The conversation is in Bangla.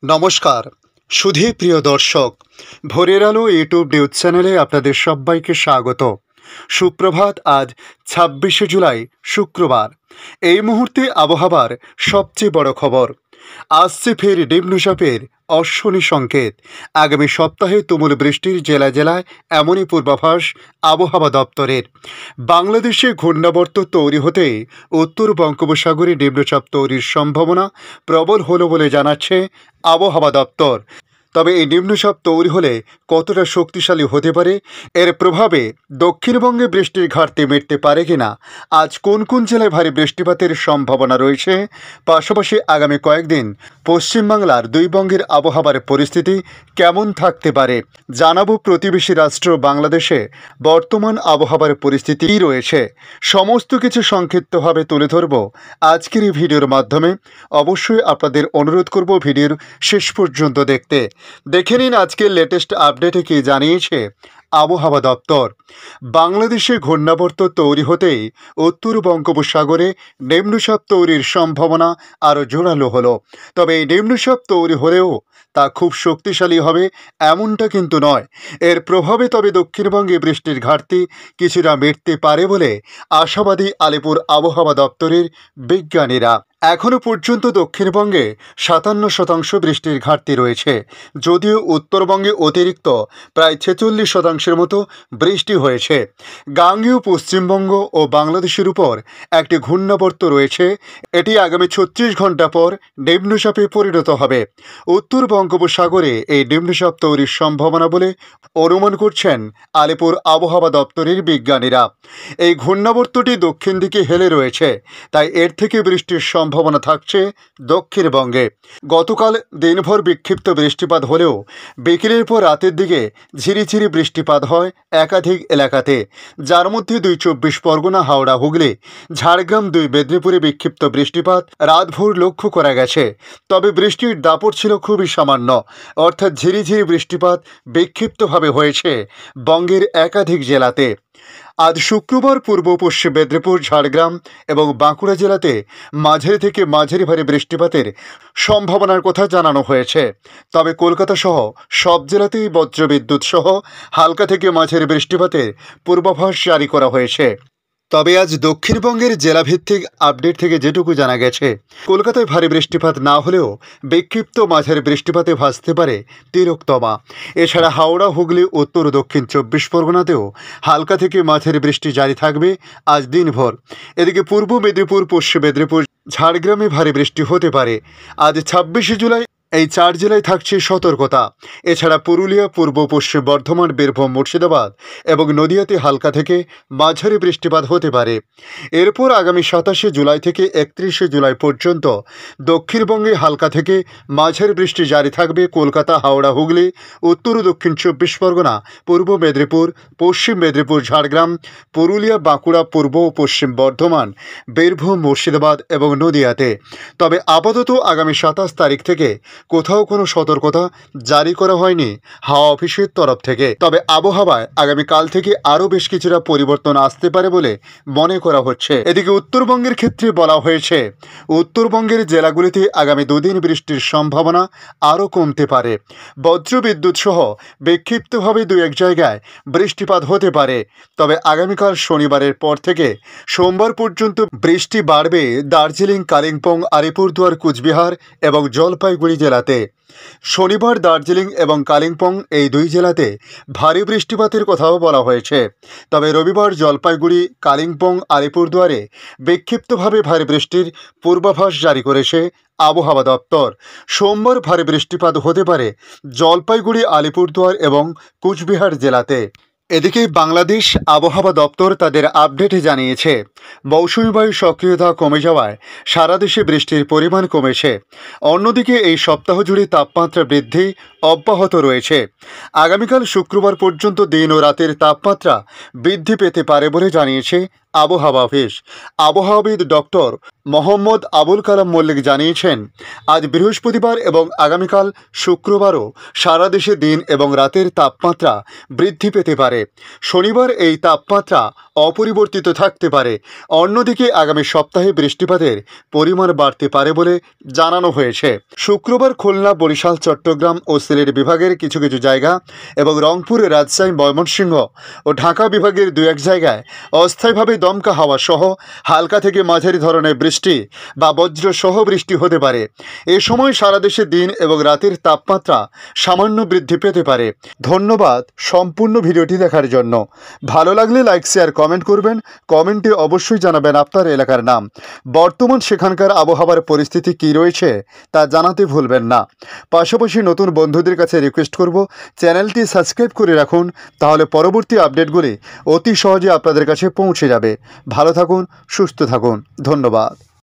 নমস্কার সুধী প্রিয় দর্শক, ভোরের আলো ইউটিউব নিউজ চ্যানেলে আপনাদের সবাইকে স্বাগত। সুপ্রভাত। আজ ২৬শে জুলাই শুক্রবার। এই মুহূর্তে আবহাওয়ার সবচেয়ে বড় খবর। আসছে ফের নিম্নচাপের অশ্বনী সংকেত। আগামী সপ্তাহে তুমুল বৃষ্টির জেলায় জেলায় এমনই পূর্বাভাস আবহাওয়া দপ্তরের। বাংলাদেশে ঘূর্ণাবর্ত তৈরি হতে উত্তর বঙ্গোপসাগরে নিম্নচাপ তৈরির সম্ভাবনা প্রবল হলো বলে জানাচ্ছে আবহাওয়া দপ্তর। তবে এই নিম্নচাপ তৈরি হলে কতটা শক্তিশালী হতে পারে, এর প্রভাবে দক্ষিণবঙ্গে বৃষ্টির ঘাটতি মিটতে পারে কিনা, আজ কোন কোন জেলায় ভারী বৃষ্টিপাতের সম্ভাবনা রয়েছে, পাশাপাশি আগামী কয়েকদিন পশ্চিমবাংলার দুই বঙ্গের আবহাওয়ার পরিস্থিতি কেমন থাকতে পারে জানাবো। প্রতিবেশী রাষ্ট্র বাংলাদেশে বর্তমান আবহাওয়ার পরিস্থিতি কী রয়েছে, সমস্ত কিছু সংক্ষিপ্তভাবে তুলে ধরব আজকের এই ভিডিওর মাধ্যমে। অবশ্যই আপনাদের অনুরোধ করব ভিডিওর শেষ পর্যন্ত দেখতে। দেখে নিন আজকের লেটেস্ট আপডেটে কি জানিয়েছে আবহাওয়া দপ্তর। বাংলাদেশে ঘূর্ণাবর্ত তৈরি হতেই উত্তর বঙ্গোপসাগরে নিম্নচাপ তৈরির সম্ভাবনা আরও জোরালো হলো। তবে এই নিম্নচাপ তৈরি হলেও তা খুব শক্তিশালী হবে এমনটা কিন্তু নয়। এর প্রভাবে তবে দক্ষিণবঙ্গে বৃষ্টির ঘাটতি কিছুটা মিটতে পারে বলে আশাবাদী আলিপুর আবহাওয়া দপ্তরের বিজ্ঞানীরা। এখনও পর্যন্ত দক্ষিণবঙ্গে ৫৭% বৃষ্টির ঘাটতি রয়েছে, যদিও উত্তরবঙ্গে অতিরিক্ত প্রায় ৪৬% মতো বৃষ্টি হয়েছে। গাঙ্গেয় পশ্চিমবঙ্গ ও বাংলাদেশের উপর একটি ঘূর্ণাবর্ত রয়েছে। এটি আগামী ৩৬ ঘন্টা পর নিম্নচাপে পরিণত হবে। উত্তর বঙ্গোপসাগরে এই নিম্নচাপ তৈরির সম্ভাবনা বলে অনুমান করছেন আলিপুর আবহাওয়া দপ্তরের বিজ্ঞানীরা। এই ঘূর্ণাবর্তটি দক্ষিণ দিকে হেলে রয়েছে, তাই এর থেকে বৃষ্টির সম্ভাবনা থাকছে দক্ষিণবঙ্গে। গতকাল দিনভর বিক্ষিপ্ত বৃষ্টিপাত হলেও বিকেলের পর রাতের দিকে ঝিরিঝিরি বৃষ্টিপাত হয় একাধিক এলাকাতে, যার মধ্যে ২ চব্বিশ পরগনা, হাওড়া, হুগলি, ঝাড়গ্রাম, ২ মেদিনীপুরে বিক্ষিপ্ত বৃষ্টিপাত রাতভর লক্ষ্য করা গেছে। তবে বৃষ্টির দাপট ছিল খুবই সামান্য, অর্থাৎ ঝিরিঝিরি বৃষ্টিপাত বিক্ষিপ্তভাবে হয়েছে বঙ্গের একাধিক জেলাতে। আজ শুক্রবার পূর্ব পশ্চিম মেদিনীপুর, ঝাড়গ্রাম এবং বাঁকুড়া জেলাতে মাঝারি থেকে মাঝারি ভারী বৃষ্টিপাতের সম্ভাবনার কথা জানানো হয়েছে। তবে কলকাতা সহ সব জেলাতেই বজ্রবিদ্যুৎ সহ হালকা থেকে মাঝারি বৃষ্টিপাতের পূর্বাভাস জারি করা হয়েছে। তবে আজ দক্ষিণবঙ্গের জেলাভিত্তিক আপডেট থেকে যেটুকু জানা গেছে, কলকাতায় ভারী বৃষ্টিপাত না হলেও বিক্ষিপ্ত মাঝারি বৃষ্টিপাতে ভাসতে পারে তিলোত্তমা। এছাড়া হাওড়া, হুগলি, উত্তর ও দক্ষিণ ২৪ পরগনাতেও হালকা থেকে মাঝারি বৃষ্টি জারি থাকবে আজ দিনভর। এদিকে পূর্ব মেদিনীপুর, পশ্চিম মেদিনীপুর, ঝাড়গ্রামে ভারী বৃষ্টি হতে পারে। আজ ২৬শে জুলাই এই ৪ জেলায় থাকছে সতর্কতা। এছাড়া পুরুলিয়া, পূর্ব পশ্চিম বর্ধমান, বীরভূম, মুর্শিদাবাদ এবং নদিয়াতে হালকা থেকে মাঝারি বৃষ্টিপাত হতে পারে। এরপর আগামী ২৭শে জুলাই থেকে ৩১শে জুলাই পর্যন্ত দক্ষিণবঙ্গে হালকা থেকে মাঝারি বৃষ্টি জারি থাকবে কলকাতা, হাওড়া, হুগলি, উত্তর ও দক্ষিণ ২৪ পরগনা, পূর্ব মেদিনীপুর, পশ্চিম মেদিনীপুর, ঝাড়গ্রাম, পুরুলিয়া, বাঁকুড়া, পূর্ব ও পশ্চিম বর্ধমান, বীরভূম, মুর্শিদাবাদ এবং নদিয়াতে। তবে আপাতত আগামী ২৭ তারিখ থেকে কোথাও কোনো সতর্কতা জারি করা হয়নি হাওয়া অফিসের তরফ থেকে। তবে আবহাওয়ায় আগামীকাল থেকে আরও বেশ কিছুটা পরিবর্তন আসতে পারে বলে মনে করা হচ্ছে। এদিকে উত্তরবঙ্গের ক্ষেত্রে বলা হয়েছে, উত্তরবঙ্গের জেলাগুলিতে আগামী দুদিন বৃষ্টির সম্ভাবনা আরও কমতে পারে। বজ্রবিদ্যুৎ সহ বিক্ষিপ্তভাবে ২-১ জায়গায় বৃষ্টিপাত হতে পারে। তবে আগামীকাল শনিবারের পর থেকে সোমবার পর্যন্ত বৃষ্টি বাড়বে দার্জিলিং, কালিম্পং, আলিপুরদুয়ার, কুচবিহার এবং জলপাইগুড়ি জেলাতে। শনিবার দার্জিলিং এবং কালিম্পং এই ২ জেলাতে ভারী বৃষ্টিপাতের কথাও বলা হয়েছে। তবে রবিবার জলপাইগুড়ি, কালিম্পং, আলিপুরদুয়ারে বিক্ষিপ্তভাবে ভারী বৃষ্টির পূর্বাভাস জারি করেছে আবহাওয়া দপ্তর। সোমবার ভারী বৃষ্টিপাত হতে পারে জলপাইগুড়ি, আলিপুরদুয়ার এবং কুচবিহার জেলাতে। এদিকে বাংলাদেশ আবহাওয়া দপ্তর তাদের আপডেটে জানিয়েছে, মৌসুমি বায়ুর সক্রিয়তা কমে যাওয়ায় সারা দেশে বৃষ্টির পরিমাণ কমেছে। অন্যদিকে এই সপ্তাহ জুড়ে তাপমাত্রা বৃদ্ধি অব্যাহত রয়েছে। আগামীকাল শুক্রবার পর্যন্ত দিন ও রাতের তাপমাত্রা বৃদ্ধি পেতে পারে বলে জানিয়েছে আবহাওয়া অফিস। আবহাওয়াবিদ ডক্টর মোহাম্মদ আবুল কালাম মল্লিক জানিয়েছেন, আজ বৃহস্পতিবার এবং আগামীকাল শুক্রবারও সারা দেশে দিন এবং রাতের তাপমাত্রা বৃদ্ধি পেতে পারে। শনিবার এই তাপমাত্রা অপরিবর্তিত থাকতে পারে। অন্যদিকে আগামী সপ্তাহে বৃষ্টিপাতের পরিমাণ বাড়তে পারে বলে জানানো হয়েছে। শুক্রবার খুলনা, বরিশাল, চট্টগ্রাম ও সিলেট বিভাগের কিছু কিছু জায়গা এবং রংপুর, রাজশাহী, ময়মনসিংহ ও ঢাকা বিভাগের দু এক জায়গায় অস্থায়ীভাবে দমকা হাওয়া সহ হালকা থেকে মাঝারি ধরনের বৃষ্টি বা বজ্র সহ বৃষ্টি হতে পারে। এ সময় সারা দেশে দিন এবং রাতের তাপমাত্রা সামান্য বৃদ্ধি পেতে পারে। ধন্যবাদ সম্পূর্ণ ভিডিওটি দেখার জন্য। ভালো লাগলে লাইক, শেয়ার, কমেন্ট করবেন। কমেন্টে অবশ্যই জানাবেন আপনার এলাকার নাম। বর্তমান সেখানকার আবহাওয়ার পরিস্থিতি কী রয়েছে তা জানাতে ভুলবেন না। পাশাপাশি নতুন বন্ধুদের কাছে রিকোয়েস্ট করব, চ্যানেলটি সাবস্ক্রাইব করে রাখুন, তাহলে পরবর্তী আপডেটগুলি অতি সহজে আপনাদের কাছে পৌঁছে যাবে। ভালো থাকুন, সুস্থ থাকুন। ধন্যবাদ।